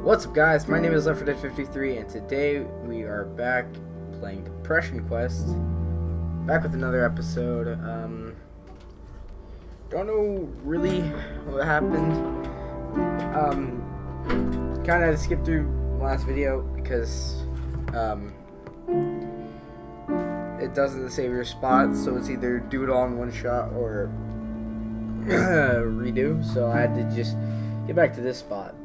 What's up, guys? My name is Left 4 Dead 53, and today we are back playing Depression Quest. Back with another episode. Don't know really what happened. Kind of had to skip through the last video because it doesn't save your spot, so it's either do it all in one shot or redo. So I had to just get back to this spot.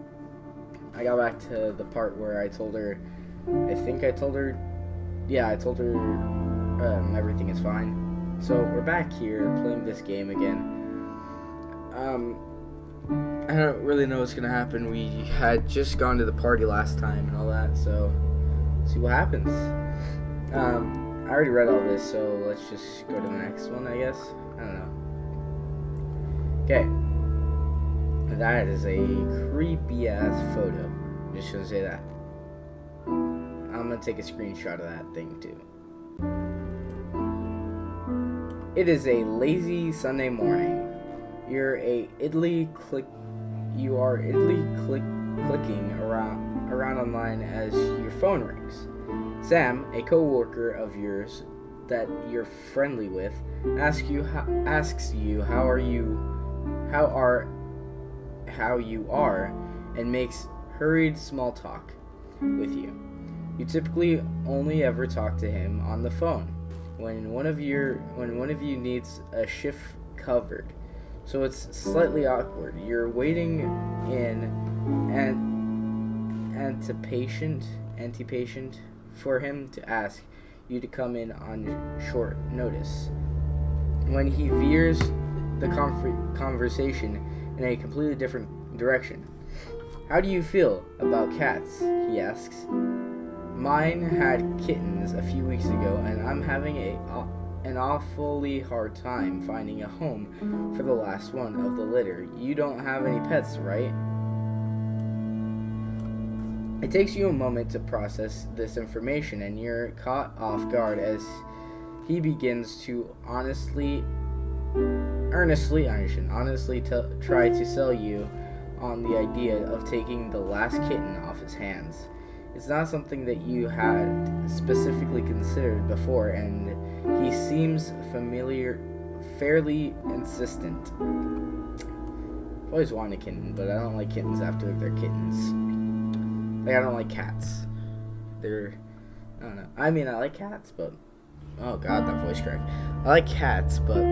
I got back to the part where I told her, I told her everything is fine. So we're back here playing this game again. I don't really know what's gonna happen. We had just gone to the party last time and all that, so see what happens. I already read all this, so let's just go to the next one, I guess. I don't know. Okay. That is a creepy ass photo. I'm just gonna say that. I'm gonna take a screenshot of that thing too. It is a lazy Sunday morning. You are idly clicking around online as your phone rings. Sam, a co-worker of yours that you're friendly with, asks you how you are, and makes hurried small talk with you. You typically only ever talk to him on the phone when one of you needs a shift covered. So it's slightly awkward. You're waiting in antipatient for him to ask you to come in on short notice. When he veers the conversation in a completely different direction. How do you feel about cats? He asks. Mine had kittens a few weeks ago, and I'm having an awfully hard time finding a home for the last one of the litter. You don't have any pets, right? It takes you a moment to process this information, and you're caught off guard as he begins to honestly try to sell you on the idea of taking the last kitten off his hands. It's not something that you had specifically considered before, and he seems fairly insistent. I've always wanted a kitten, but I don't like kittens after they're kittens. Like, I don't like cats. I don't know. I mean, I like cats, but oh god, that voice crack. I like cats, but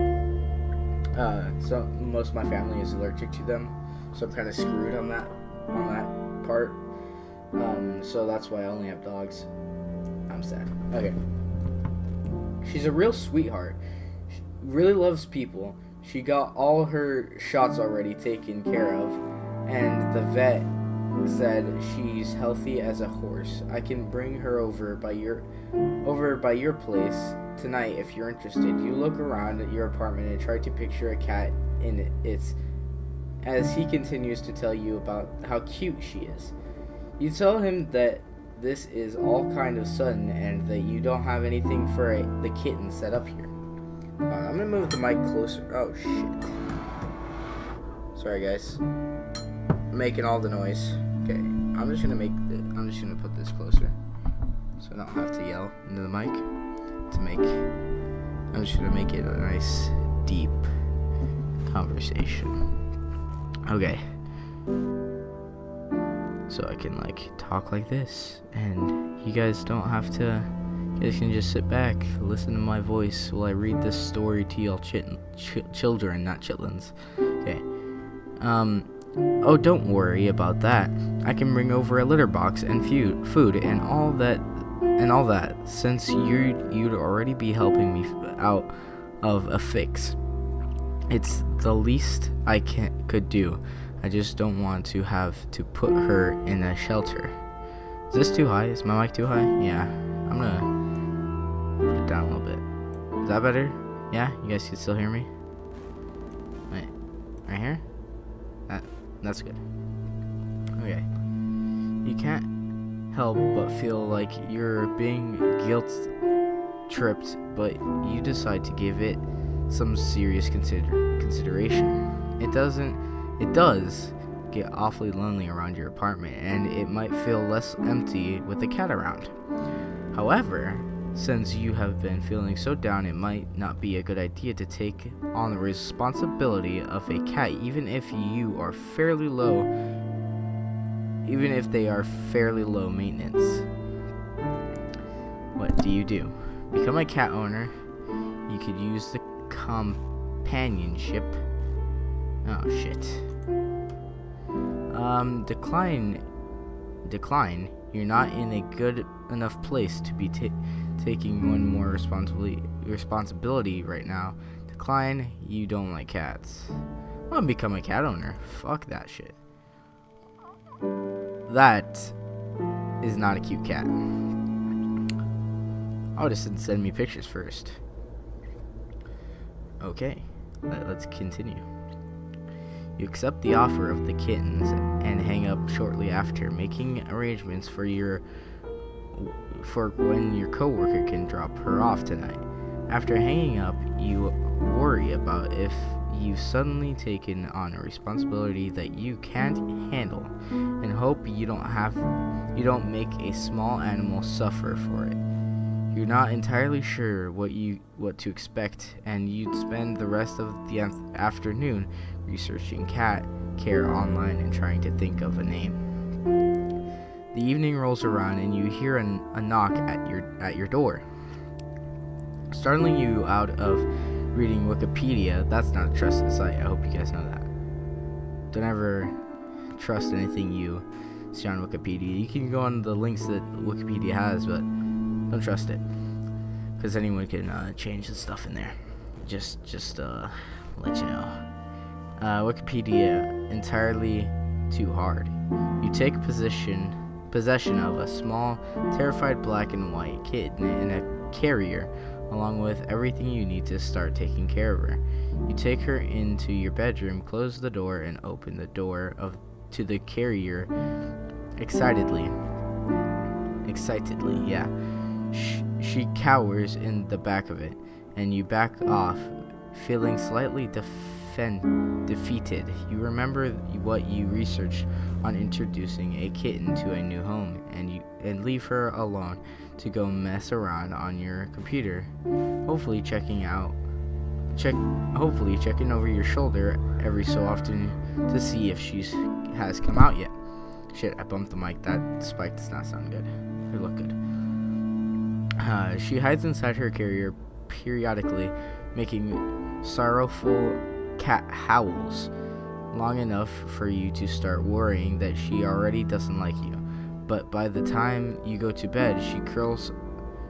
so most of my family is allergic to them, so I'm kind of screwed on that part. So that's why I only have dogs. I'm sad. Okay. She's a real sweetheart. She really loves people. She got all her shots already taken care of, and the vet said she's healthy as a horse. I can bring her over by your place tonight if you're interested. You look around at your apartment and try to picture a cat in its as he continues to tell you about how cute she is. You tell him that this is all kind of sudden and that you don't have anything for the kitten set up here. I'm gonna move the mic closer. Oh shit. Sorry guys. I'm making all the noise. Okay, I'm just gonna put this closer so I don't have to yell into the mic I'm just gonna make it a nice deep conversation. Okay. So I can talk like this, and you guys don't have to. You guys can just sit back, listen to my voice while I read this story to y'all children, not chitlins. Okay. Oh, don't worry about that. I can bring over a litter box and food and all that. Since you'd already be helping me out of a fix. It's the least I could do. I just don't want to have to put her in a shelter. Is this too high? Is my mic too high? Yeah. I'm gonna put it down a little bit. Is that better? Yeah? You guys can still hear me? Wait. Right here? That's good. Okay. You can't help but feel like you're being guilt-tripped, but you decide to give it some serious consideration. It does, get awfully lonely around your apartment, and it might feel less empty with a cat around. However, since you have been feeling so down, it might not be a good idea to take on the responsibility of a cat, even if they are fairly low maintenance. What do? Become a cat owner. You could use the companionship. Oh shit. Decline. You're not in a good enough place to be taking one more responsibility right now. Decline. You don't like cats. I'm gonna become a cat owner. Fuck that shit. That is not a cute cat. I would have said send me pictures first. Okay, let's continue. You accept the offer of the kittens and hang up shortly after, making arrangements for when your coworker can drop her off tonight. After hanging up, you worry about if you've suddenly taken on a responsibility that you can't handle, and hope you don't make a small animal suffer for it. You're not entirely sure what to expect, and you'd spend the rest of the afternoon researching cat care online and trying to think of a name. The evening rolls around and you hear a knock at your door, startling you out of reading Wikipedia. That's not a trusted site. I hope you guys know that. Don't ever trust anything you see on Wikipedia. You can go on the links that Wikipedia has, but don't trust it, because anyone can change the stuff in there. Just let you know. Wikipedia entirely too hard. You take possession of a small, terrified black and white kitten in a carrier, along with everything you need to start taking care of her. You take her into your bedroom, close the door, and open the door to the carrier excitedly. Yeah. She cowers in the back of it, and you back off, feeling slightly defeated. You remember what you researched on introducing a kitten to a new home, and leave her alone to go mess around on your computer, hopefully checking over your shoulder every so often to see if she has come out yet. Shit, I bumped the mic. That spike does not sound good or look good. She hides inside her carrier periodically, making sorrowful cat howls long enough for you to start worrying that she already doesn't like you. But by the time you go to bed,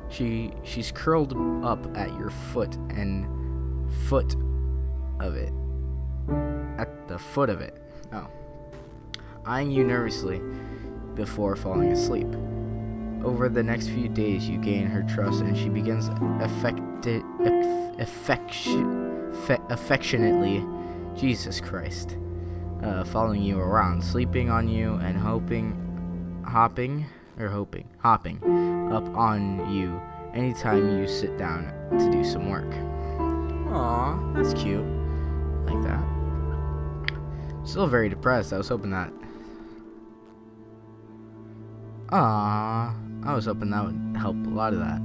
she's curled up at your foot of it. At the foot of it. Oh. Eyeing you nervously before falling asleep. Over the next few days, you gain her trust, and she begins affectionately, Jesus Christ, following you around, sleeping on you, and hopping up on you anytime you sit down to do some work. Aw, that's cute. Like that. Still very depressed. I was hoping that that would help a lot of that.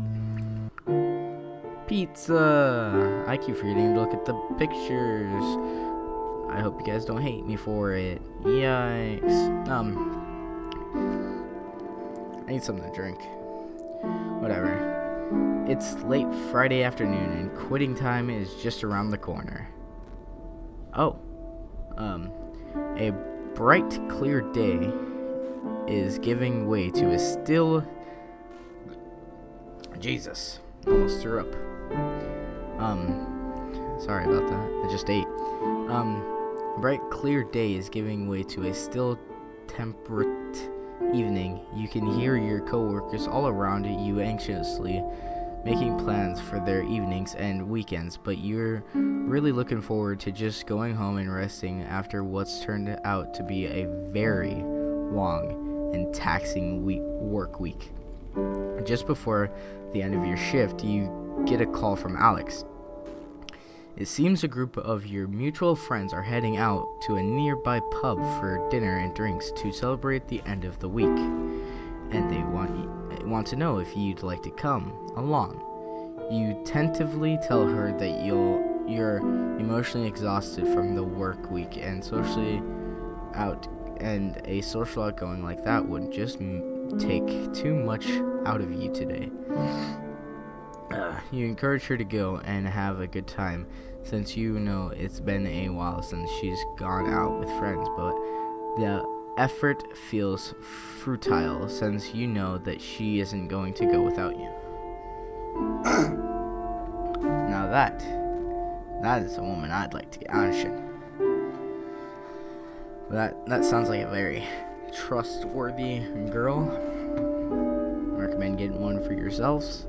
Pizza! I keep forgetting to look at the pictures. I hope you guys don't hate me for it. Yikes. I need something to drink. Whatever. It's late Friday afternoon and quitting time is just around the corner. Oh. A bright, clear day is giving way to a still... Jesus. Almost threw up. Sorry about that. I just ate. Bright, clear day is giving way to a still, temperate evening. You can hear your coworkers all around you anxiously making plans for their evenings and weekends, but you're really looking forward to just going home and resting after what's turned out to be a very long and taxing work week. Just before the end of your shift, you get a call from Alex. It seems a group of your mutual friends are heading out to a nearby pub for dinner and drinks to celebrate the end of the week, and they want to know if you'd like to come along. You tentatively tell her that you're emotionally exhausted from the work week and a social outgoing like that would just take too much out of you today. You encourage her to go and have a good time, since you know it's been a while since she's gone out with friends, but the effort feels futile since you know that she isn't going to go without you. Now that is a woman I'd like to get on. That sounds like a very trustworthy girl. Recommend getting one for yourselves.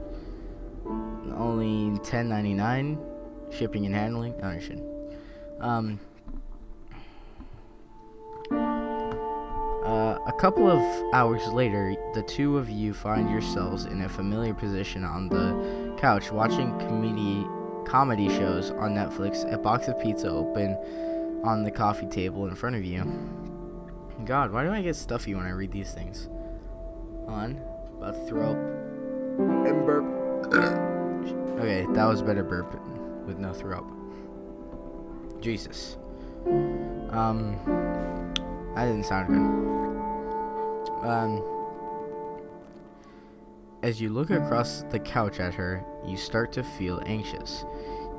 Only $10.99 shipping and handling. A couple of hours later, the two of you find yourselves in a familiar position on the couch watching comedy shows on Netflix, a box of pizza open on the coffee table in front of you. God, why do I get stuffy when I read these things? About to throw up and burp. Okay, that was better burp with no throw up. Jesus. That didn't sound good. As you look across the couch at her, you start to feel anxious.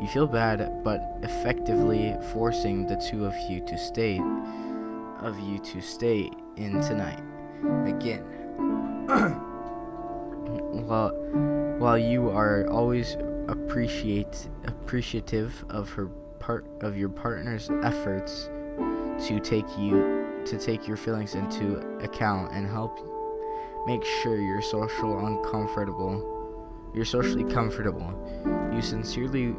You feel bad, but effectively forcing the two of you to stay in tonight. Again. While you are always appreciative of your partner's efforts to take your feelings into account and help make sure you're socially comfortable, you sincerely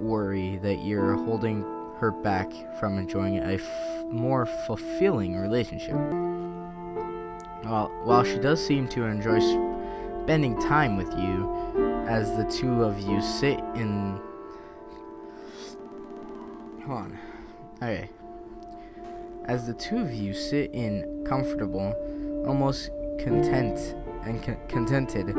worry that you're holding her back from enjoying a more fulfilling relationship. While she does seem to enjoy spending time with you, as the two of you sit in... Hold on. Okay. As the two of you sit in comfortable, almost contented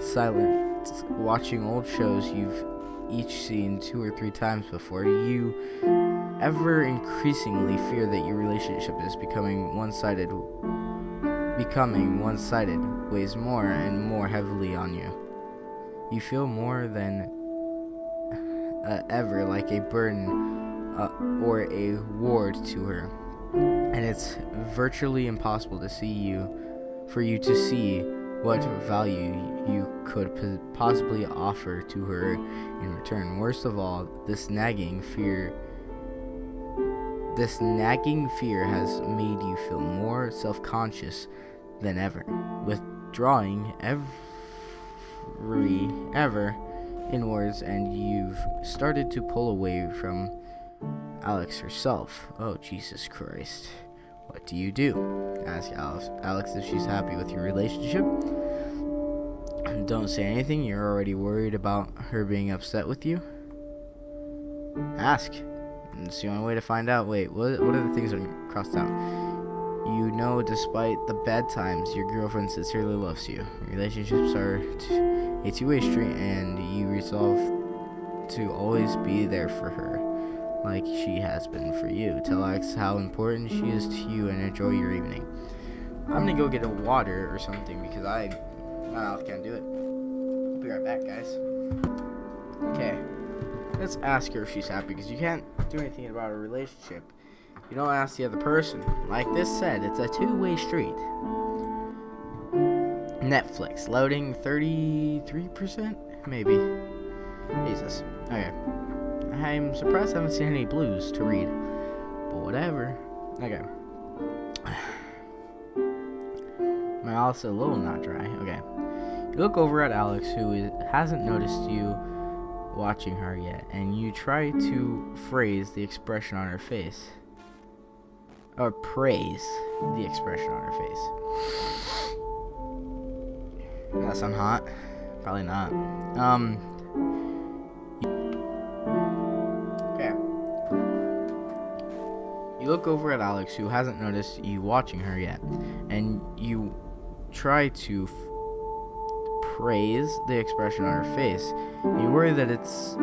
silence, watching old shows you've each seen 2 or 3 times before, you ever increasingly fear that your relationship is becoming one-sided weighs more and more heavily on you. You feel more than ever like a burden or a ward to her, and it's virtually impossible for you to see what value you could possibly offer to her in return. Worst of all, this nagging fear has made you feel more self-conscious than ever, withdrawing ever inwards, and you've started to pull away from Alex herself. Oh, Jesus Christ. What do you do? Ask Alex if she's happy with your relationship. Don't say anything. You're already worried about her being upset with you. Ask. It's the only way to find out. Wait, what are the things that are crossed out? You know, despite the bad times, your girlfriend sincerely loves you. Relationships are a two-way street, and you resolve to always be there for her, like she has been for you. Tell Alex how important she is to you and enjoy your evening. I'm gonna go get a water or something because my mouth can't do it. I'll be right back, guys. Okay, let's ask her if she's happy, because you can't do anything about a relationship. You don't ask the other person. Like this said, it's a two-way street. Netflix loading 33%, maybe. Jesus. Okay. I'm surprised I haven't seen any blues to read, but whatever. Okay. My mouth's a little not dry. Okay. You look over at Alex, who hasn't noticed you watching her yet, and you try to phrase the expression on her face. Or praise the expression on her face. Does that sound hot? Probably not. look over at Alex, who hasn't noticed you watching her yet, and you try to praise the expression on her face. You worry that it's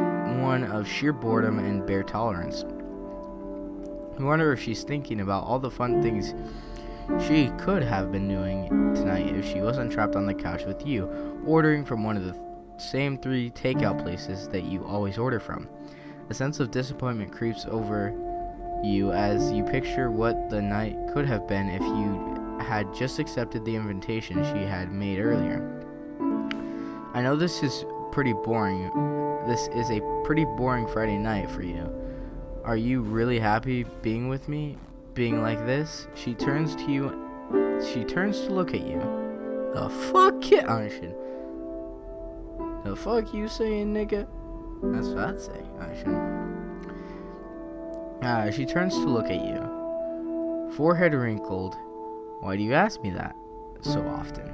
one of sheer boredom and bare tolerance. You wonder if she's thinking about all the fun things she could have been doing tonight if she wasn't trapped on the couch with you, ordering from one of the same 3 takeout places that you always order from. A sense of disappointment creeps over you as you picture what the night could have been if you had just accepted the invitation she had made earlier. I know this is pretty boring. This is a pretty boring Friday night for you. Are you really happy being with me? Being like this? She turns to look at you. The fuck it? The fuck you saying, nigga? That's what I'd say. She turns to look at you. Forehead wrinkled. Why do you ask me that so often?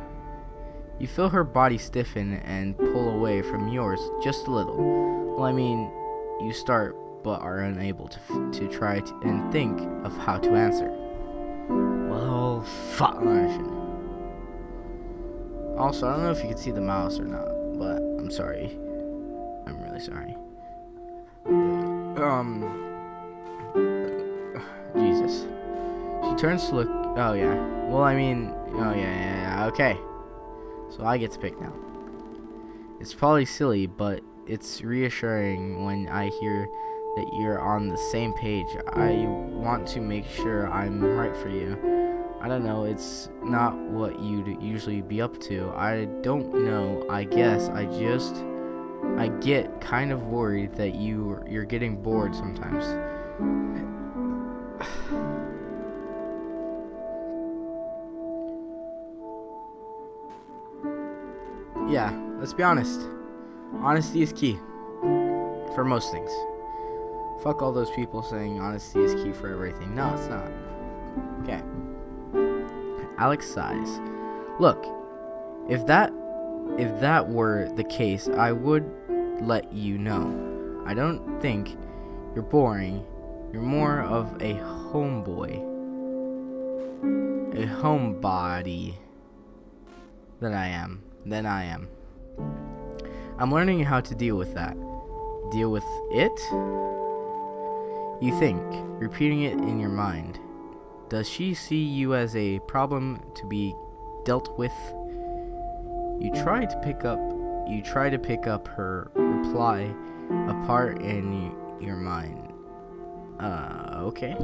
You feel her body stiffen and pull away from yours just a little. Well, I mean, you start but are unable to try and think of how to answer. Well, fuck. Also, I don't know if you can see the mouse or not, but I'm sorry. I'm really sorry. Jesus. She turns to look. Oh, yeah. Well, I mean. Oh, yeah. Okay. So I get to pick now. It's probably silly, but it's reassuring when I hear that you're on the same page. I want to make sure I'm right for you. I don't know, it's not what you'd usually be up to. I don't know, I guess I get kind of worried that you're getting bored sometimes. Yeah, let's be honest. Honesty is key. For most things. Fuck all those people saying honesty is key for everything. No, it's not. Okay. Alex sighs. Look, if that were the case, I would let you know. I don't think you're boring. You're more of a homeboy. A homebody than I am. I'm learning how to deal with that. Deal with it? You think, repeating it in your mind. Does she see you as a problem to be dealt with? You try to pick up her reply apart in your mind. Okay.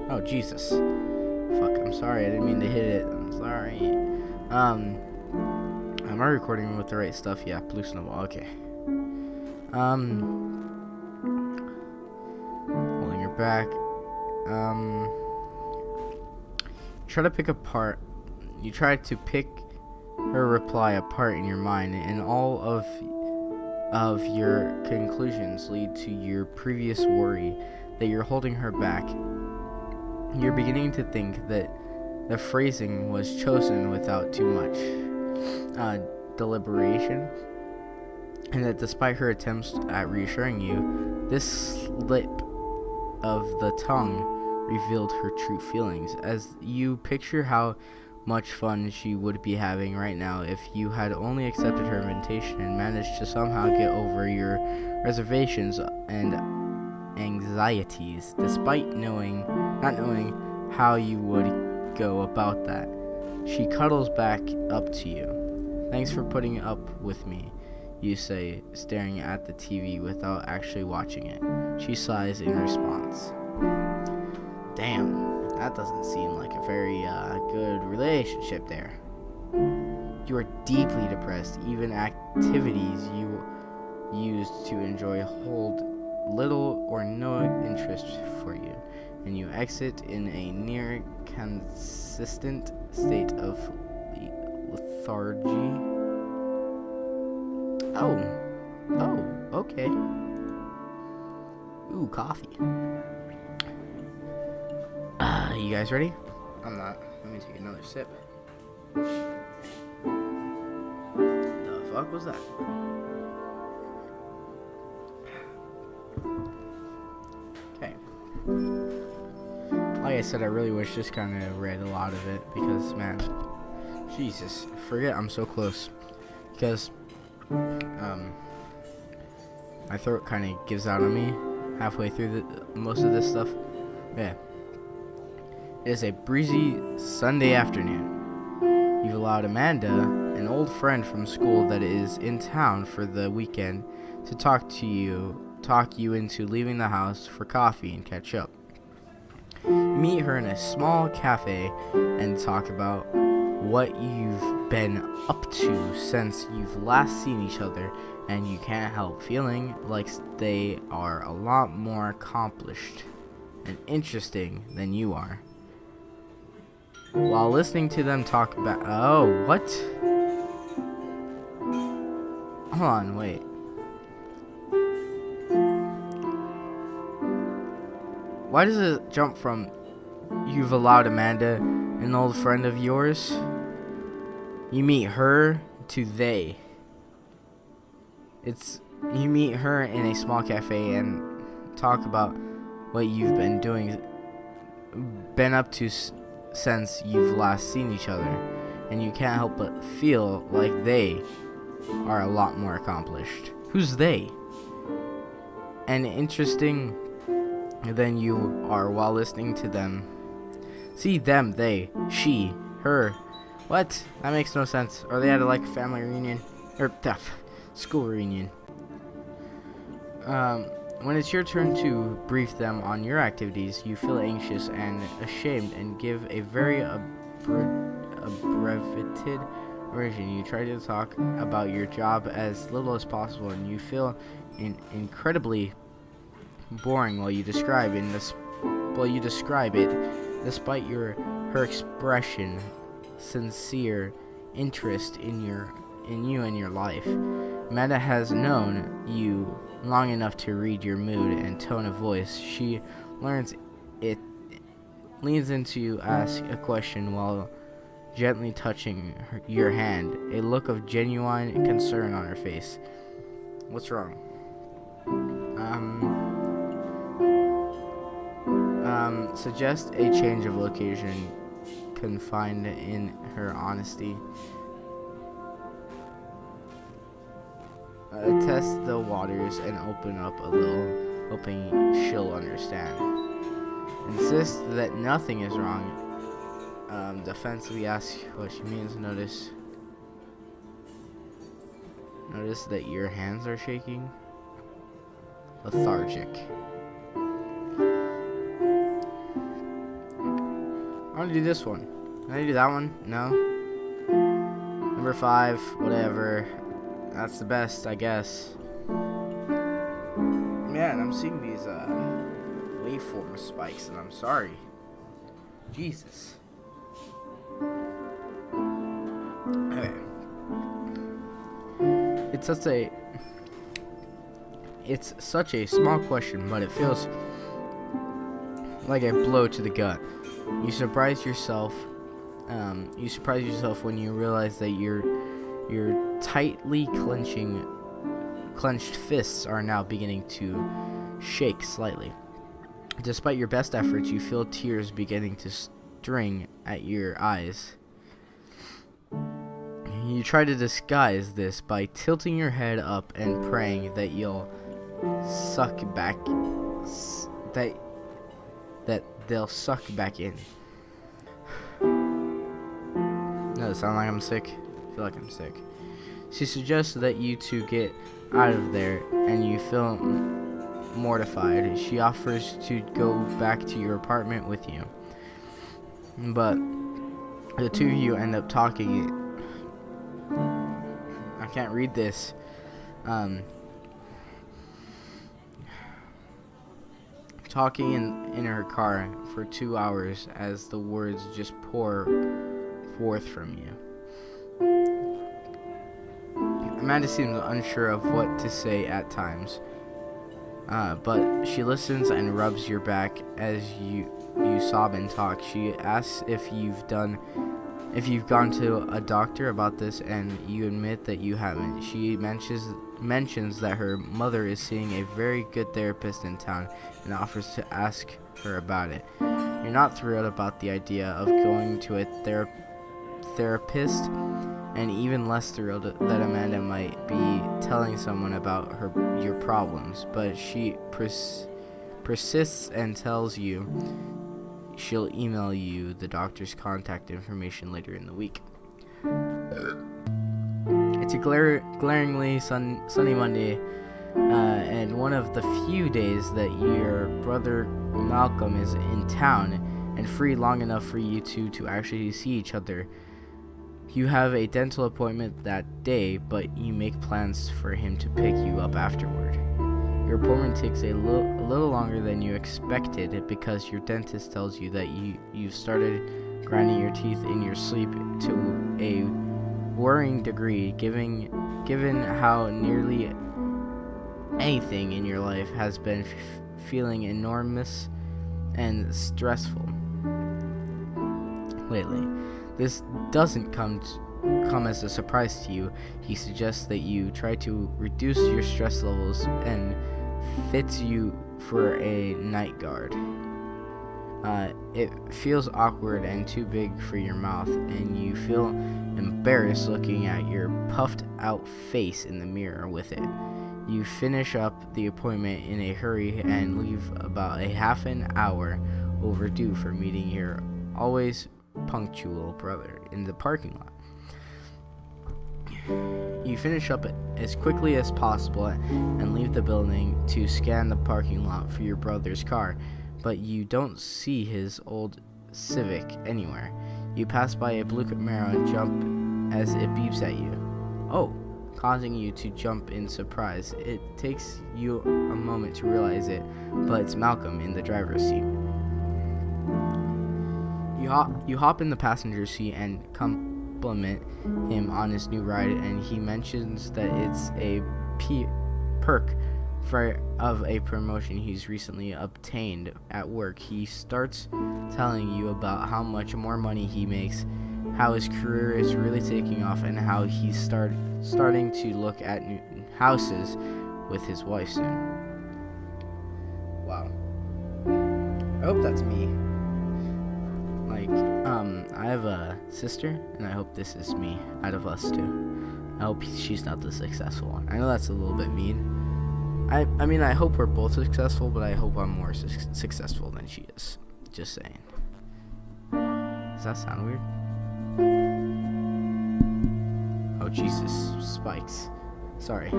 Oh, Jesus. Fuck, I'm sorry, I didn't mean to hit it. I'm sorry. Am I recording with the right stuff? Yeah, Blue Snowball, okay. Holding her back. You try to pick her reply apart in your mind, and all of your conclusions lead to your previous worry that you're holding her back. You're beginning to think that the phrasing was chosen without too much deliberation, and that despite her attempts at reassuring you, this slip of the tongue revealed her true feelings. As you picture how much fun she would be having right now if you had only accepted her invitation and managed to somehow get over your reservations and anxieties, despite not knowing how you would go about that. She cuddles back up to you. Thanks for putting up with me, you say, staring at the TV without actually watching it. She sighs in response. Damn, that doesn't seem like a very good relationship there. You are deeply depressed. Even activities you used to enjoy hold little or no interest for you, and you exit in a near consistent state of lethargy. Oh, okay. Ooh, coffee. You guys ready? I'm not. Let me take another sip. The fuck was that? Okay. Like I I said, I really wish this kind of read a lot of it because, man, Jesus, forget I'm so close. Because, my throat kind of gives out on me halfway through most of this stuff. Yeah. It is a breezy Sunday afternoon. You've allowed Amanda, an old friend from school that is in town for the weekend, to talk you into leaving the house for coffee and catch up. You meet her in a small cafe and talk about what you've been up to since you've last seen each other, and you can't help feeling like they are a lot more accomplished and interesting than you are. While listening to them talk about... Oh, what? Hold on, wait. Why does it jump from you've allowed Amanda, an old friend of yours? You meet her to they. It's you meet her in a small cafe and talk about what you've been up to since you've last seen each other, and you can't help but feel like they are a lot more accomplished. Who's they? And interesting than you are while listening to them. See them, they, she, her. What? That makes no sense. Or they had a family reunion or school reunion. When it's your turn to brief them on your activities, you feel anxious and ashamed and give a very abbreviated version. You try to talk about your job as little as possible, and you feel incredibly boring while you describe it. Despite her expression sincere interest in you and your life. Amanda has known you long enough to read your mood and tone of voice. She leans in to ask a question while gently touching your hand, a look of genuine concern on her face. What's wrong? Suggest a change of location, confide in her honesty. Test the waters and open up a little, hoping she'll understand. Insist that nothing is wrong. Defensively ask what she means. Notice that your hands are shaking. Lethargic. I want to do this one. Can I do that one? No? Number 5, whatever. That's the best, I guess. Man, I'm seeing these waveform spikes, and I'm sorry. Jesus. Okay. It's such a small question, but it feels like a blow to the gut. You surprise yourself when you realize that your tightly clenched fists are now beginning to shake slightly. Despite your best efforts, you feel tears beginning to string at your eyes. You try to disguise this by tilting your head up and praying that you'll suck back that they'll suck back in. No, it sounds like I'm sick. I feel like I'm sick. She suggests that you two get out of there, and you feel mortified. She offers to go back to your apartment with you, but the two of you end up talking. I can't read this. Talking in her car for 2 hours as the words just pour forth from you. Amanda seems unsure of what to say at times, but she listens and rubs your back as you sob and talk. She asks if you've gone to a doctor about this, and you admit that you haven't. She mentions that her mother is seeing a very good therapist in town and offers to ask her about it. You're not thrilled about the idea of going to a therapist, and even less thrilled that Amanda might be telling someone about your problems, but she persists and tells you she'll email you the doctor's contact information later in the week. It's a glaringly sunny Monday, and one of the few days that your brother Malcolm is in town and free long enough for you two to actually see each other. You have a dental appointment that day, but you make plans for him to pick you up afterward. Your appointment takes a little longer than you expected because your dentist tells you that you've started grinding your teeth in your sleep to a worrying degree, given how nearly anything in your life has been feeling enormous and stressful lately. This doesn't come as a surprise to you. He suggests that you try to reduce your stress levels and fits you for a night guard. It feels awkward and too big for your mouth, and you feel embarrassed looking at your puffed out face in the mirror with it. You finish up the appointment in a hurry and leave about a half an hour overdue for meeting your always punctual brother in the parking lot. You finish up as quickly as possible and leave the building to scan the parking lot for your brother's car, but you don't see his old Civic anywhere. You pass by a blue Camaro and jump as it beeps at you. Oh, causing you to jump in surprise. It takes you a moment to realize it, but it's Malcolm in the driver's seat. You hop in the passenger seat and compliment him on his new ride, and he mentions that it's a perk of a promotion he's recently obtained at work. He starts telling you about how much more money he makes, how his career is really taking off, and how he's starting to look at new houses with his wife soon. Wow. I hope that's me. I have a sister, and I hope this is me out of us two. I hope she's not the successful one. I know that's a little bit mean. I mean, I hope we're both successful, but I hope I'm more successful than she is. Just saying. Does that sound weird? Oh, Jesus. Spikes. Sorry.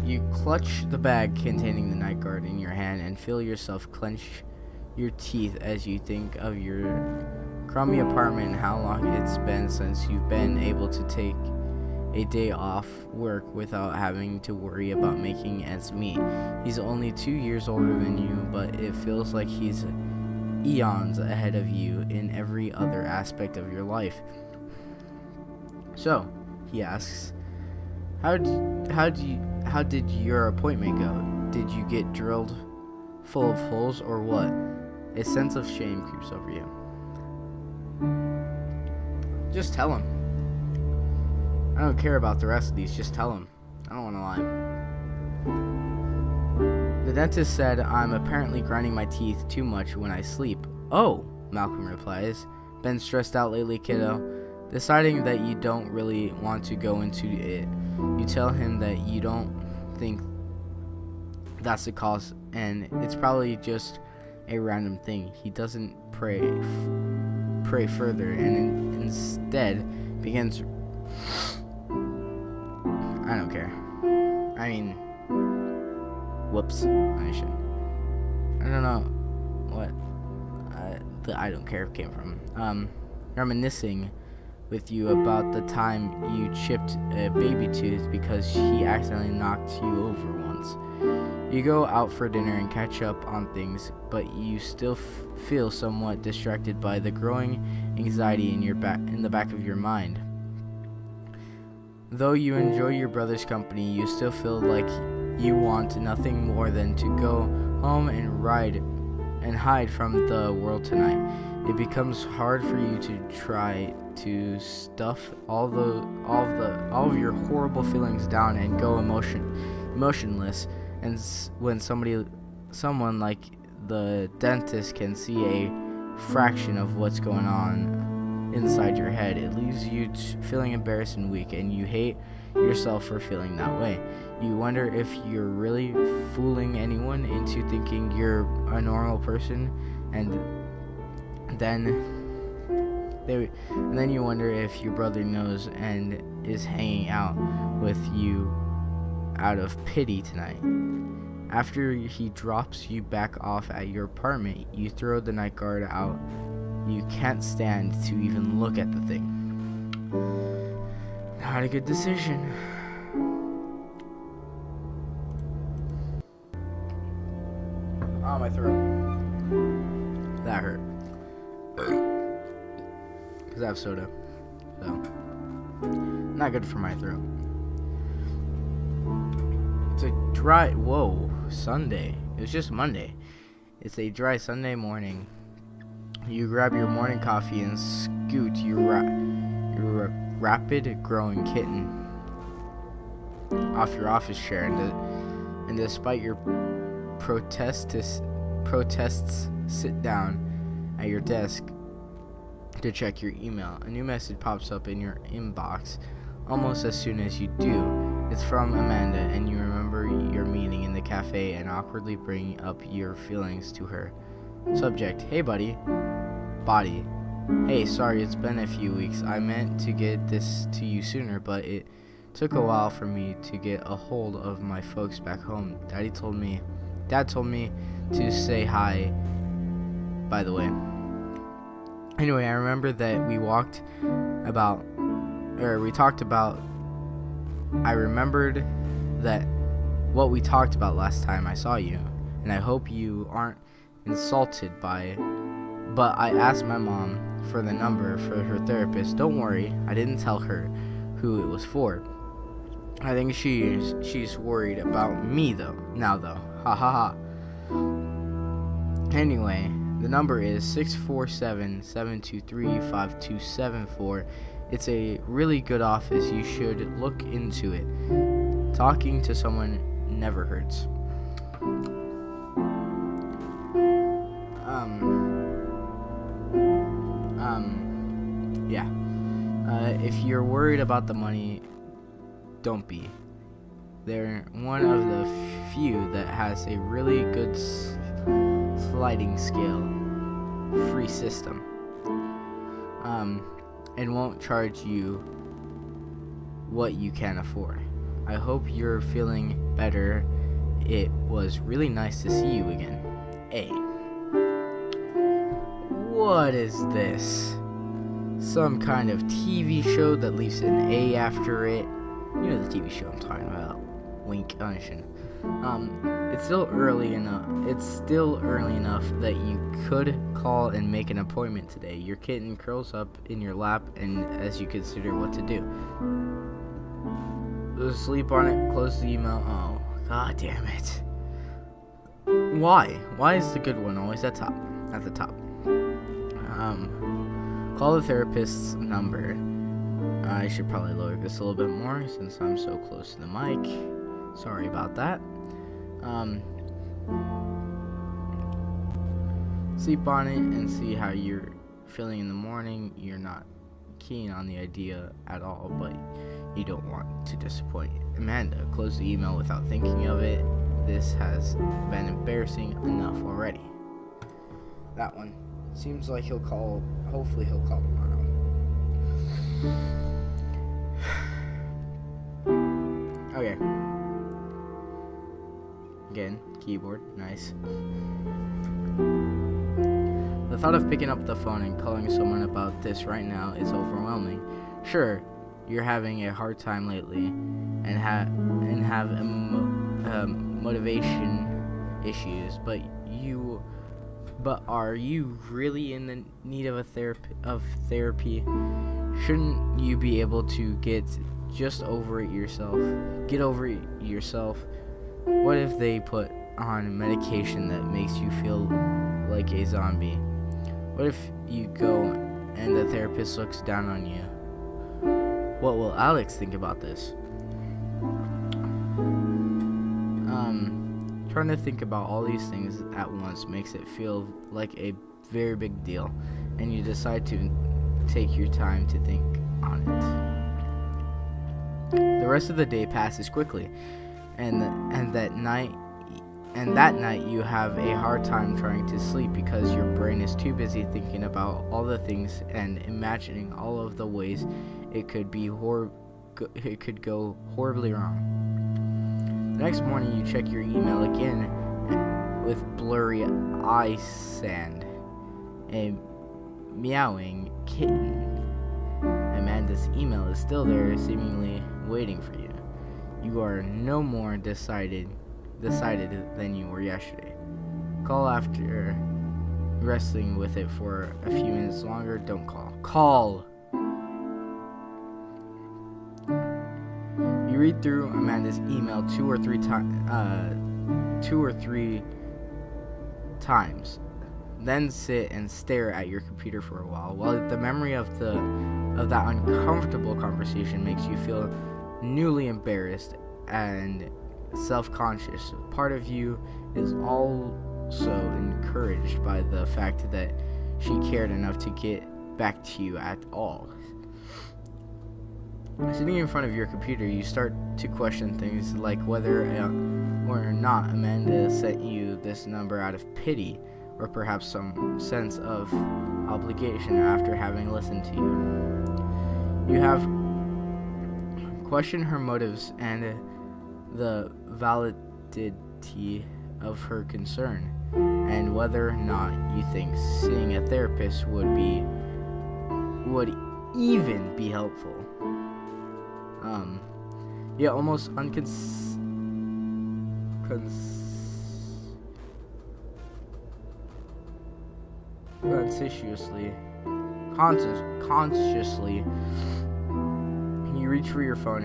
You clutch the bag containing the night guard in your hand and feel yourself clench your teeth as you think of your crummy apartment and how long it's been since you've been able to take a day off work without having to worry about making ends meet. He's only 2 years older than you, but it feels like he's eons ahead of you in every other aspect of your life. So, he asks, How did your appointment go? Did you get drilled full of holes or what? A sense of shame creeps over you. Just tell him. I don't care about the rest of these, just tell him. I don't want to lie. The dentist said I'm apparently grinding my teeth too much when I sleep. Oh, Malcolm replies. Been stressed out lately, kiddo? Deciding that you don't really want to go into it, you tell him that you don't think that's the cause, and it's probably just a random thing. He doesn't pray further, and instead begins. I don't care. I mean, whoops. I don't know what the I don't care came from. Reminiscing with you about the time you chipped a baby tooth because he accidentally knocked you over once. You go out for dinner and catch up on things, but you still feel somewhat distracted by the growing anxiety in the back of your mind. Though you enjoy your brother's company, you still feel like you want nothing more than to go home and hide from the world tonight. It becomes hard for you to try to stuff all of your horrible feelings down and go emotionless And when someone like the dentist can see a fraction of what's going on inside your head, it leaves you feeling embarrassed and weak, and you hate yourself for feeling that way. You wonder if you're really fooling anyone into thinking you're a normal person, and then you wonder if your brother knows and is hanging out with you out of pity tonight. After he drops you back off at your apartment, you throw the night guard out. You can't stand to even look at the thing. Not a good decision. Oh, my throat. That hurt. Because I have soda. So, not good for my throat. It's a dry... Whoa. Sunday. It was just Monday. It's a dry Sunday morning. You grab your morning coffee and scoot your rapid growing kitten off your office chair, and despite your protests, sit down at your desk to check your email. A new message pops up in your inbox almost as soon as you do. It's from Amanda, and you remember your meeting in the cafe and awkwardly bring up your feelings to her. Subject: Hey buddy. Body: Hey, sorry it's been a few weeks. I meant to get this to you sooner, but it took a while for me to get a hold of my folks back home. Dad told me to say hi, by the way. Anyway, I remember that I remembered that what we talked about last time I saw you, and I hope you aren't insulted by it. But I asked my mom for the number for her therapist. Don't worry, I didn't tell her who it was for. I think she's worried about me though. Now though, ha ha ha. Anyway, the number is 647-723-5274. It's a really good office. You should look into it. Talking to someone never hurts. Yeah. If you're worried about the money, don't be. They're one of the few that has a really good sliding scale free system. And won't charge you what you can afford. I hope you're feeling better. It was really nice to see you again. A. What is this? Some kind of TV show that leaves an A after it. You know the TV show I'm talking about. Wink. It's still early enough that you could call and make an appointment today. Your kitten curls up in your lap and as you consider what to do. Sleep on it, close the email. Oh, god damn it. Why? Why is the good one always at the top? Call the therapist's number. I should probably lower this a little bit more since I'm so close to the mic. Sorry about that. Sleep on it and see how you're feeling in the morning. You're not keen on the idea at all, but you don't want to disappoint Amanda. Close the email without thinking of it. This has been embarrassing enough already. That one. Seems like he'll call. Hopefully he'll call tomorrow. Okay. Again, keyboard. Nice. The thought of picking up the phone and calling someone about this right now is overwhelming. Sure, you're having a hard time lately and have motivation issues, but are you really in the need of therapy? Shouldn't you be able to get over it yourself? What if they put on medication that makes you feel like a zombie? What if you go and the therapist looks down on you? What will Alex think about this? Trying to think about all these things at once makes it feel like a very big deal, and you decide to take your time to think on it. The rest of the day passes quickly, and that night you have a hard time trying to sleep because your brain is too busy thinking about all the things and imagining all of the ways it could go horribly wrong. The next morning you check your email again with blurry eye sand. A meowing kitten. Amanda's email is still there, seemingly waiting for you. You are no more decided than you were yesterday. Call after wrestling with it for a few minutes longer. Don't call. Call! You read through Amanda's email two or three times, then sit and stare at your computer for a while the memory of that uncomfortable conversation makes you feel newly embarrassed and self-conscious. Part of you is also encouraged by the fact that she cared enough to get back to you at all. Sitting in front of your computer, you start to question things like whether or not Amanda sent you this number out of pity, or perhaps some sense of obligation after having listened to you. You have questioned her motives and the validity of her concern, and whether or not you think seeing a therapist would even be helpful. Yet almost consciously, you reach for your phone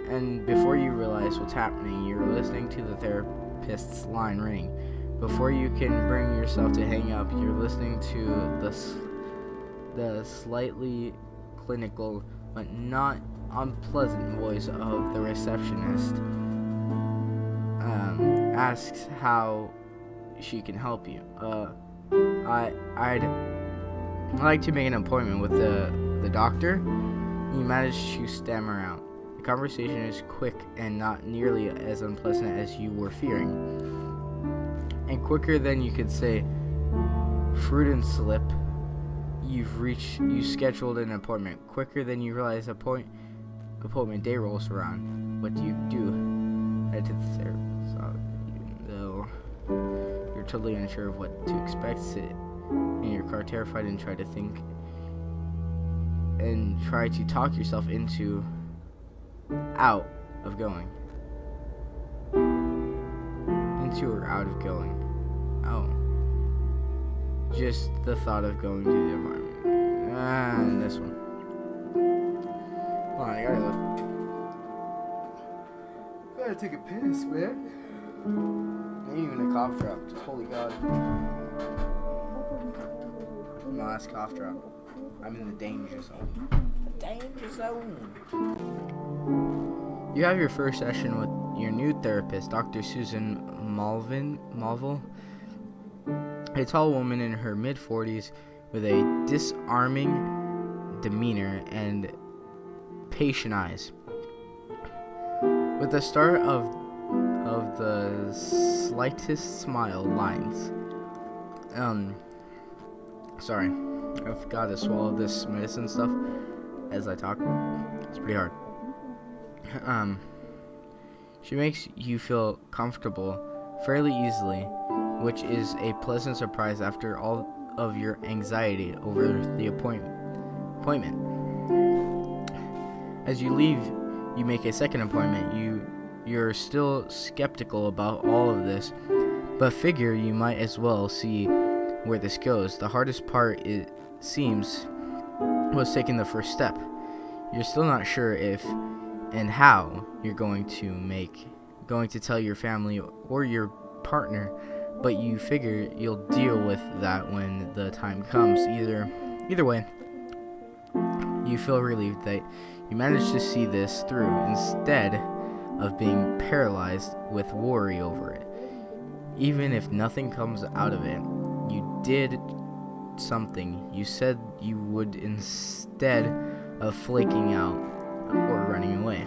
and before you realize what's happening, you're listening to the therapist's line ring. Before you can bring yourself to hang up, you're listening to the slightly clinical but not unpleasant voice of the receptionist. Asks how she can help you. I'd like to make an appointment with the doctor. You manage to stammer out. The conversation is quick and not nearly as unpleasant as you were fearing, and quicker than you could say fruit and slip. You scheduled an appointment. Quicker than you realize appointment day rolls around. What do? Head to the therapist, even though you're totally unsure of what to expect. Sit in your car, terrified, and try to talk yourself out of going. Into or out of going. Oh. Just the thought of going to the apartment. And this one. Hold on, I gotta take a piss, man. Ain't even a cough drop. Just holy God. My last cough drop. I'm in the danger zone. The danger zone. You have your first session with your new therapist, Dr. Susan Malville. A tall woman in her mid-40s with a disarming demeanor and patient eyes. With the start of the slightest smile lines. Sorry, I've got to swallow this medicine stuff as I talk. It's pretty hard. She makes you feel comfortable fairly easily, which is a pleasant surprise after all of your anxiety over the appointment. As you leave, you make a second appointment. You're still skeptical about all of this, but figure you might as well see where this goes. The hardest part, it seems, was taking the first step. You're still not sure if and how you're going to tell your family or your partner, but you figure you'll deal with that when the time comes. Either way, you feel relieved that you managed to see this through. Instead of being paralyzed with worry over it. Even if nothing comes out of it, you did something you said you would instead of flaking out or running away.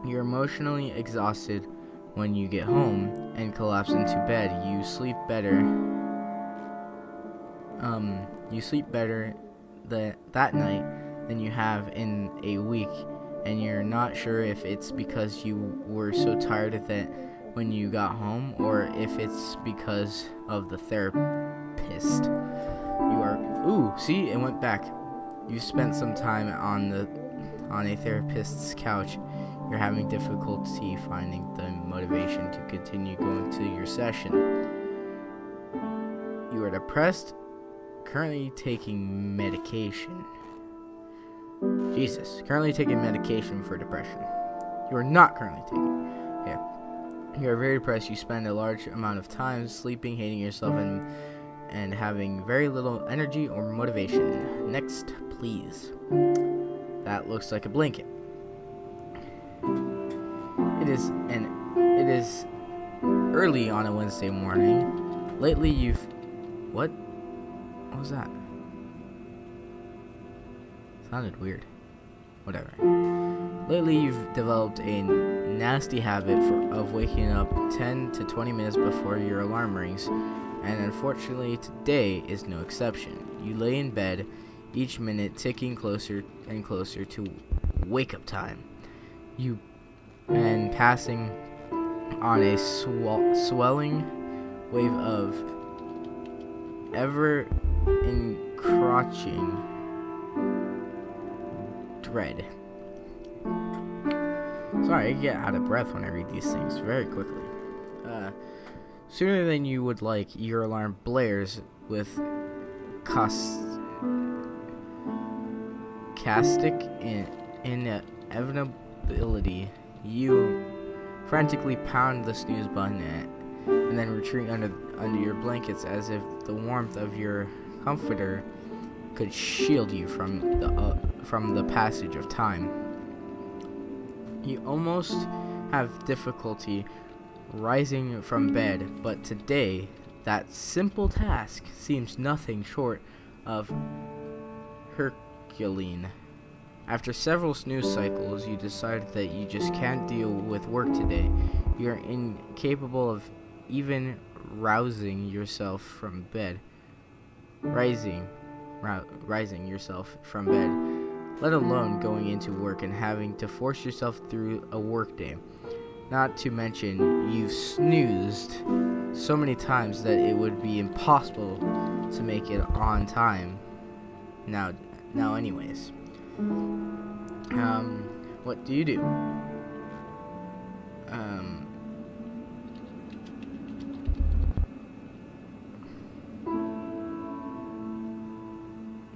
You're emotionally exhausted when you get home and collapse into bed. You sleep better. That night than you have in a week, and you're not sure if it's because you were so tired that when you got home, or if it's because of the therapist. See, it went back. You spent some time on a therapist's couch. You're having difficulty finding the motivation to continue going to your session. You are depressed, currently taking medication. Jesus, currently taking medication for depression. You are not currently taking. Yeah. You are very depressed. You spend a large amount of time sleeping, hating yourself, and having very little energy or motivation. Next, please. That looks like a blanket. It is early on a Wednesday morning. Lately what was that? Sounded weird. Whatever. Lately, you've developed a nasty habit of waking up 10 to 20 minutes before your alarm rings, and unfortunately, today is no exception. You lay in bed, each minute ticking closer and closer to wake-up time. And passing on a swelling wave of ever-encroaching dread. Sorry, I get out of breath when I read these things very quickly. Sooner than you would like, your alarm blares with caustic inevitability. You frantically pound the snooze button and then retreat under your blankets as if the warmth of your comforter could shield you from the passage of time. You almost have difficulty rising from bed, but today that simple task seems nothing short of Herculean. After several snooze cycles, you decide that you just can't deal with work today. You're incapable of even rising yourself from bed, let alone going into work and having to force yourself through a workday. Not to mention, you've snoozed so many times that it would be impossible to make it on time. Now anyways. What do you do?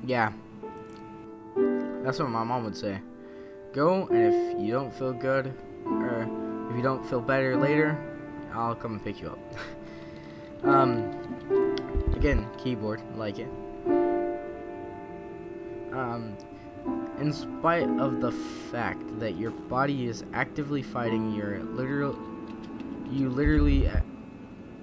Yeah. That's what my mom would say. Go, and if you don't feel good, or if you don't feel better later, I'll come and pick you up. Again, keyboard, like it. In spite of the fact that your body is actively fighting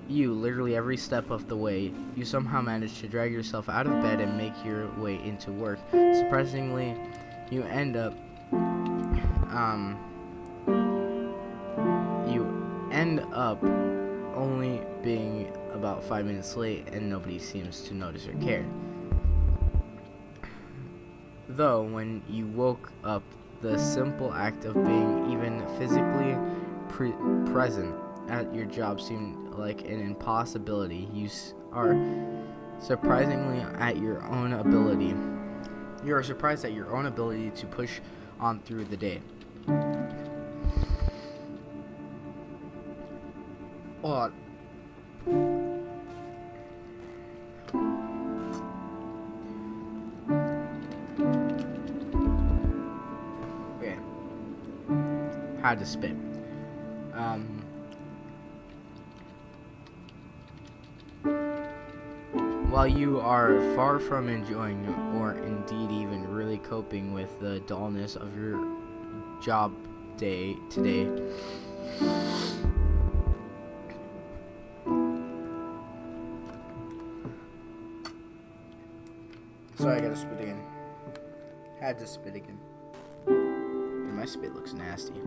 you literally every step of the way, you somehow manage to drag yourself out of bed and make your way into work. Surprisingly, you end up only being about 5 minutes late, and nobody seems to notice or care. Though, when you woke up, the simple act of being even physically present at your job seemed like an impossibility. You are surprisingly at your own ability. You are surprised at your own ability to push on through the day. Well, okay. Had to spit. While you are far from enjoying or indeed even really coping with the dullness of your job today. Sorry, I gotta spit again. Had to spit again. And my spit looks nasty.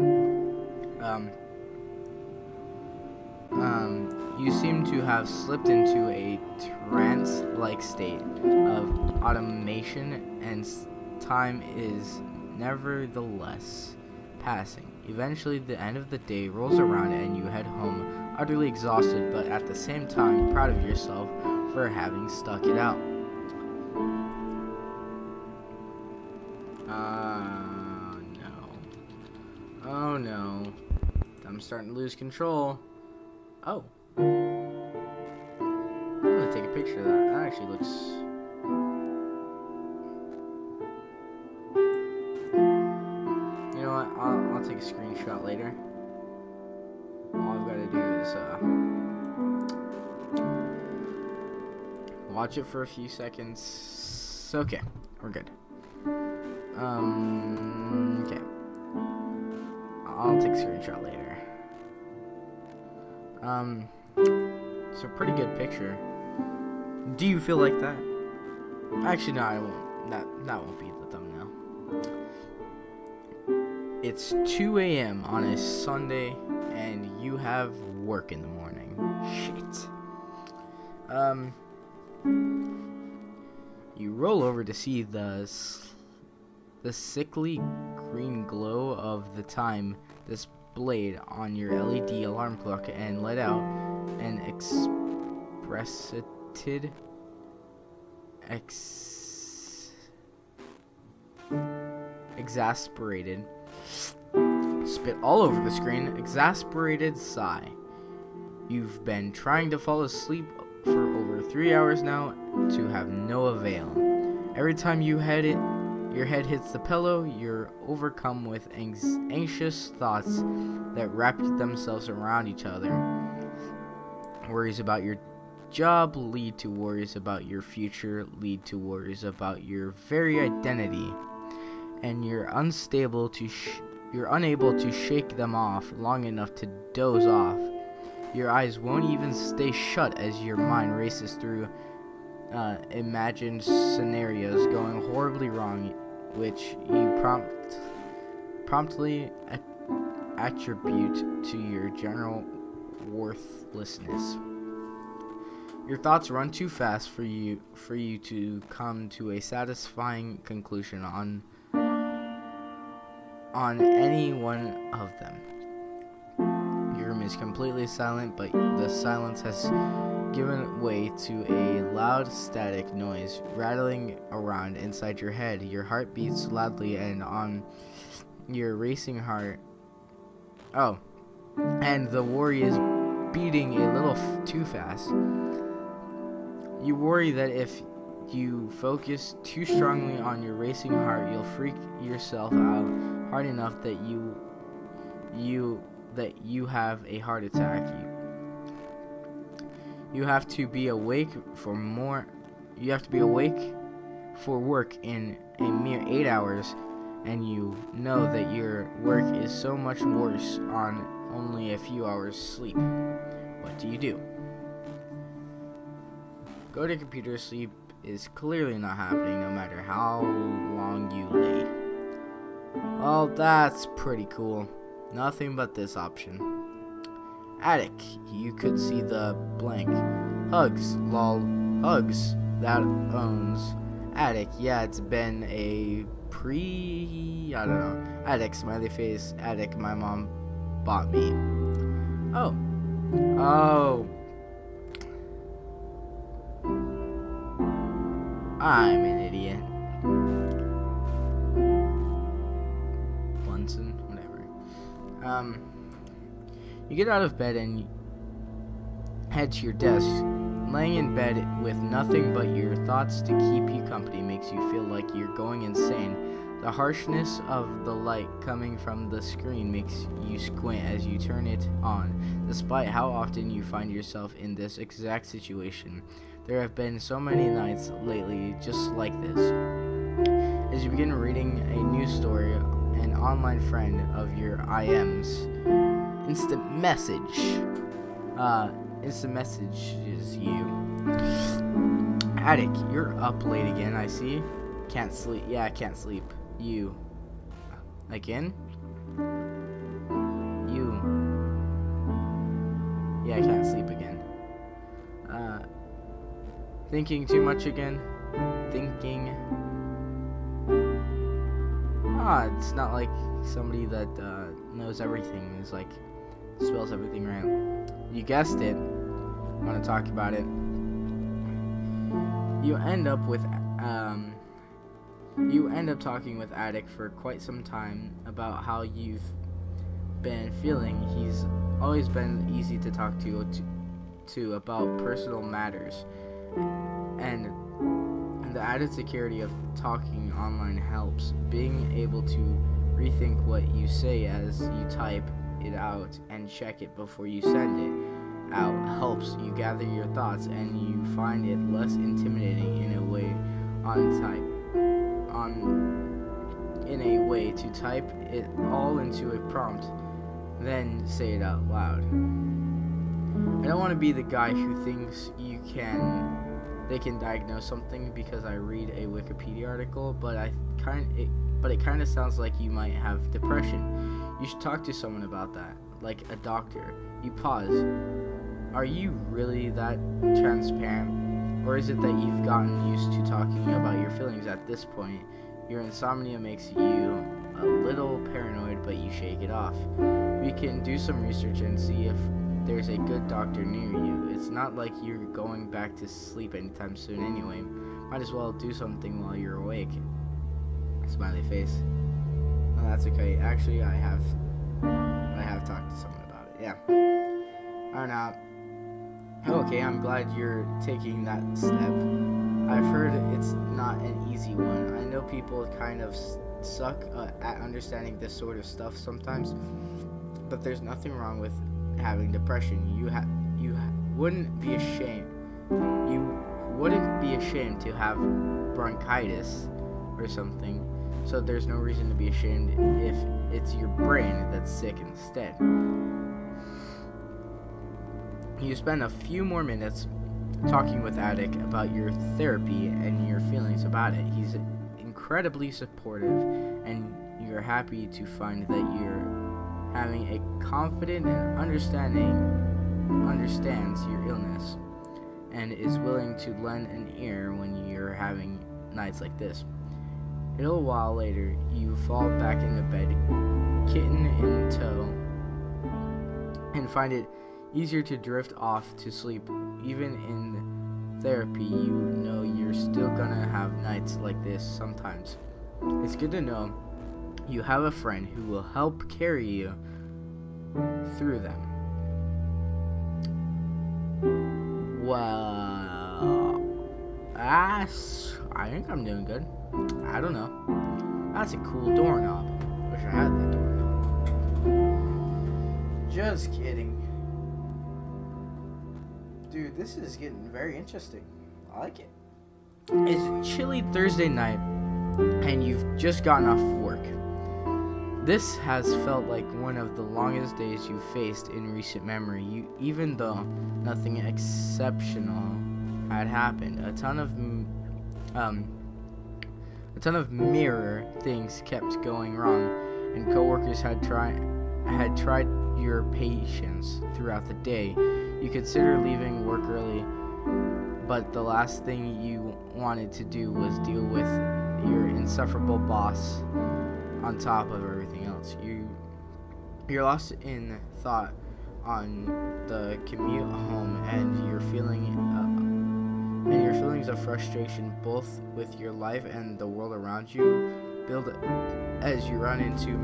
You seem to have slipped into a trance-like state of automation, and time is nevertheless passing. Eventually, the end of the day rolls around and you head home utterly exhausted, but at the same time proud of yourself for having stuck it out. Oh no. I'm starting to lose control. Oh. I'm gonna take a picture of that. That actually looks... You know what? I'll take a screenshot later. All I've gotta do is watch it for a few seconds. Okay, we're good. Okay. I'll take a screenshot later. It's a pretty good picture. Do you feel like that? Actually, no, I won't. That won't be the thumbnail. It's 2 a.m. on a Sunday, and you have work in the morning. Shit. You roll over to see the sickly green glow of the time displayed on your LED alarm clock and let out an exasperated spit all over the screen, exasperated sigh. You've been trying to fall asleep for over 3 hours now to have no avail. Every time your head hits the pillow, you're overcome with anxious thoughts that wrap themselves around each other. Worries about your job lead to worries about your future, lead to worries about your very identity, and you're unable to shake them off long enough to doze off. Your eyes won't even stay shut as your mind races through imagined scenarios going horribly wrong, which you promptly attribute to your general worthlessness. Your thoughts run too fast for you to come to a satisfying conclusion on any one of them. Your room is completely silent, but the silence has given way to a loud static noise rattling around inside your head. Your heart beats loudly and on your racing heart. Oh, and the worry is beating a little too fast. You worry that if you focus too strongly on your racing heart, you'll freak yourself out hard enough that you have a heart attack. You have to be awake for work in a mere 8 hours, and you know that your work is so much worse on only a few hours sleep. What do? Go to computer. Sleep is clearly not happening no matter how long you lay. Well, that's pretty cool. Nothing but this option. Attic. You could see the blank. Hugs. Lol. Hugs. That owns. Attic. Yeah, it's been a I don't know. Attic. Smiley face. Attic. My mom bought me. Oh. I'm an idiot. Bunsen, whatever. You get out of bed and head to your desk. Laying in bed with nothing but your thoughts to keep you company makes you feel like you're going insane. The harshness of the light coming from the screen makes you squint as you turn it on, despite how often you find yourself in this exact situation. There have been so many nights lately just like this. As you begin reading a news story an online friend of your IM's instant message. Instant message is you. Attic, you're up late again, I see. Can't sleep. Yeah, I can't sleep. You. Again? You. Yeah, I can't sleep again. Thinking too much again? Thinking. It's not like somebody that knows everything is like spells everything right. You guessed it. I want to talk about it. You end up talking with Attic for quite some time about how you've been feeling. He's always been easy to talk to about personal matters, and the added security of talking online helps. Being able to rethink what you say as you type it out and check it before you send it out helps you gather your thoughts, and you find it less intimidating in a way to type it all into a prompt, then say it out loud. I don't want to be the guy who thinks they can diagnose something because I read a Wikipedia article, but it kind of sounds like you might have depression. You should talk to someone about that, like a doctor. You pause. Are you really that transparent? Or is it that you've gotten used to talking about your feelings at this point? Your insomnia makes you a little paranoid, but you shake it off. We can do some research and see if there's a good doctor near you. It's not like you're going back to sleep anytime soon anyway. Might as well do something while you're awake. Smiley face. Oh, that's okay. Actually, I have talked to someone about it. Yeah. Or not. Okay, I'm glad you're taking that step. I've heard it's not an easy one. I know people kind of suck at understanding this sort of stuff sometimes, but there's nothing wrong with having depression. You wouldn't be ashamed. You wouldn't be ashamed to have bronchitis or something. So there's no reason to be ashamed if it's your brain that's sick instead. You spend a few more minutes talking with Attic about your therapy and your feelings about it. He's incredibly supportive, and you're happy to find that you're having a confident and understands your illness and is willing to lend an ear when you're having nights like this. A little while later, you fall back into bed, kitten in tow, and find it easier to drift off to sleep. Even in therapy, you know you're still gonna have nights like this sometimes. It's good to know you have a friend who will help carry you through them. Well, I think I'm doing good. I don't know. That's a cool doorknob. Wish I had that doorknob. Just kidding. Dude, this is getting very interesting. I like it. It's a chilly Thursday night, and you've just gotten off work. This has felt like one of the longest days you've faced in recent memory, even though nothing exceptional had happened. A ton of mirror things kept going wrong, and coworkers had tried your patience throughout the day. You consider leaving work early, but the last thing you wanted to do was deal with your insufferable boss on top of everything else. You're lost in thought on the commute home, and your feelings of frustration both with your life and the world around you build as you run into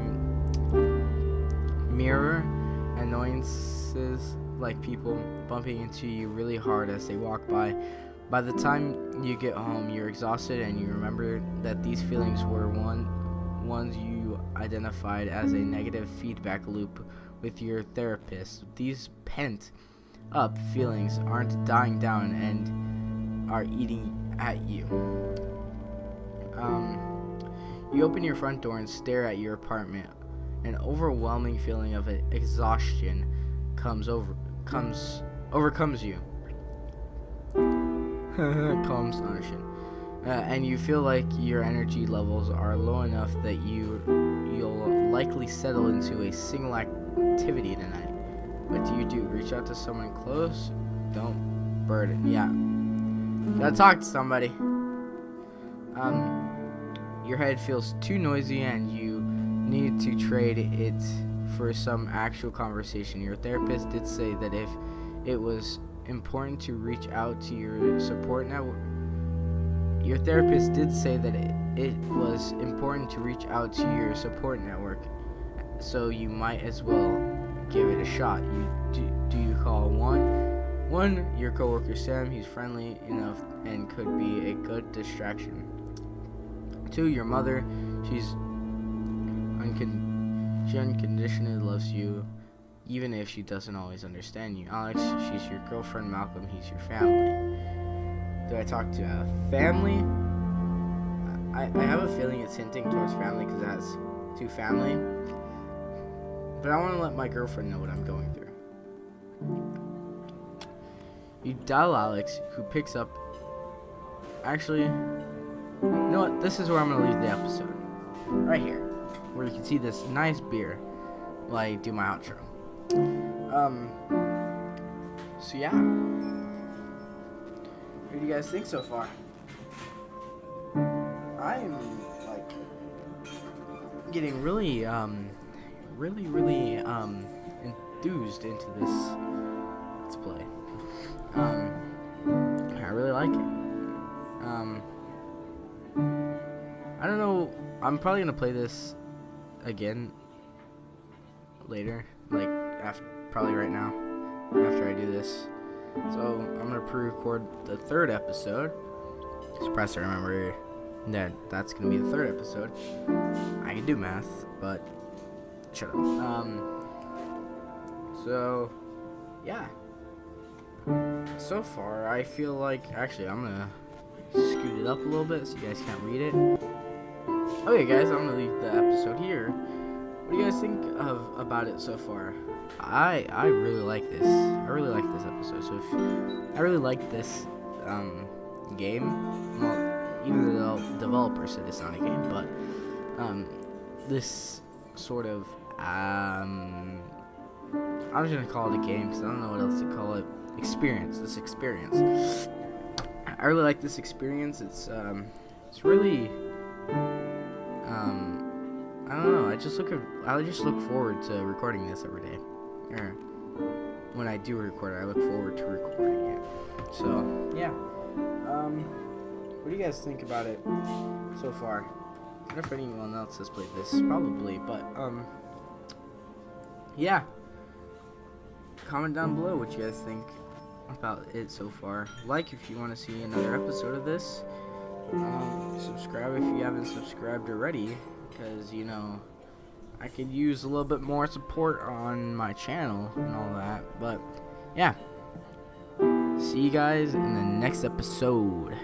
mirror annoyances, like people bumping into you really hard as they walk by. By the time you get home, you're exhausted, and you remember that these feelings were ones you identified as a negative feedback loop with your therapist. These pent up feelings aren't dying down and are eating at you. You open your front door and stare at your apartment. An overwhelming feeling of exhaustion overcomes you. Calm astonishment. And you feel like your energy levels are low enough that you'll likely settle into a single activity tonight. What do? Reach out to someone close? Don't burden. Yeah. Gotta talk to somebody. Your head feels too noisy and you need to trade it for some actual conversation. Your therapist did say that if it was important to reach out to your support network, so you might as well give it a shot. Do you call one, your coworker Sam, he's friendly enough and could be a good distraction. 2, your mother, she unconditionally loves you, even if she doesn't always understand you. Alex, she's your girlfriend. Malcolm, he's your family. Do I talk to family? I have a feeling it's hinting towards family because it has 2 family. But I want to let my girlfriend know what I'm going through. You dial Alex, who picks up. Actually, you know what? This is where I'm going to leave the episode. Right here. Where you can see this nice beer while I do my outro. So yeah. What do you guys think so far? I am, like, getting really enthused into this Let's Play. I really like it. I don't know, I'm probably gonna play this again later, like probably right now after I do this. So I'm gonna pre-record the 3rd episode. Surprised to remember that that's gonna be the 3rd episode. I can do math, but shut up. So yeah. So far, I feel like actually I'm gonna scoot it up a little bit so you guys can't read it. Okay, guys, I'm gonna leave the episode here. What do you guys think about it so far? I really like this. I really like this episode. So if I really like this game, well, even the developer said it's not a game, but this sort of I'm just gonna call it a game because I don't know what else to call it. This experience. I really like this experience. It's really I don't know. I just look forward to recording this every day. Or when I do record it, I look forward to recording it. So yeah. What do you guys think about it so far? I don't know if anyone else has played this, probably, but yeah. Comment down below what you guys think about it so far. Like if you want to see another episode of this. Subscribe if you haven't subscribed already, because you know I could use a little bit more support on my channel and all that. But yeah, see you guys in the next episode.